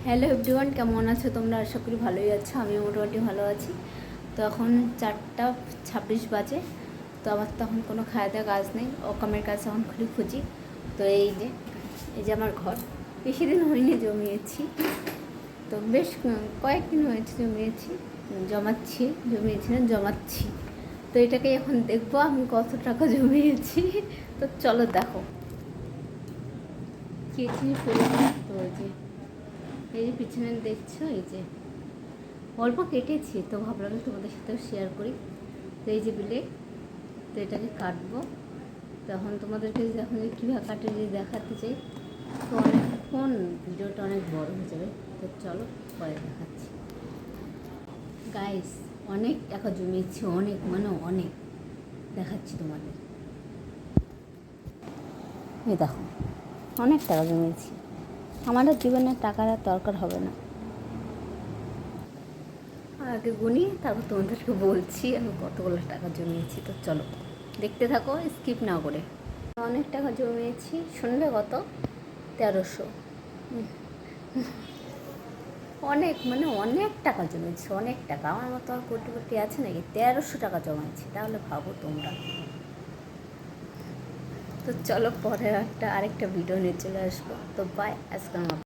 Hello everyone, কেমন আছো তোমরা? আশা করি ভালোই আছো। আমি মোটামুটি ভালো আছি। তো এখন 4:26 বাজে। তো আমার তখন কোনো খাওয়া দাওয়া কাজ নেই, অকামের কাজ এখন খুঁজি। তো এই যে আমার ঘর বেশি দিন হয়নি, জমিয়েছি। তো বেশ কয়েকদিন হয়েছে জমাচ্ছি। তো এটাকে এখন দেখবো আমি কত টাকা জমিয়েছি। তো চলো দেখো কেচি ফেলে। তো এই যে পিছনে দেখছো, এই যে অল্প কেটেছি, তো ভাবলাম তোমাদের সাথেও শেয়ার করি। তো এই যে বিলে, তো এটাকে কাটবো। তখন তোমাদেরকে যখন কীভাবে কাটে যদি দেখাতে চাই, তো অনেকক্ষণ ভিডিওটা অনেক বড় হয়ে যাবে। তো চলো পরে দেখাচ্ছি। গাইস, অনেক টাকা জমিয়েছি, অনেক দেখাচ্ছি তোমাদের। এই দেখো, অনেক টাকা জমিয়েছি। আমারও জীবনে টাকার আর দরকার হবে না। আগে গুনি, তারপর তোমাদেরকে বলছি আমি কতগুলো টাকা জমিয়েছি। তো চলো দেখতে থাকো, স্কিপ না করে। অনেক টাকা জমিয়েছি, শুনবে কত? 1300। অনেক টাকা জমেছে, অনেক টাকা। আমার মতো আর কোটি আছে নাকি? 1300 টাকা জমাইছি, তাহলে ভাবো তোমরা। তো চলো পরে আরেকটা ভিডিও নিয়ে চলে আসবো। তো বাই, আজকের মতো।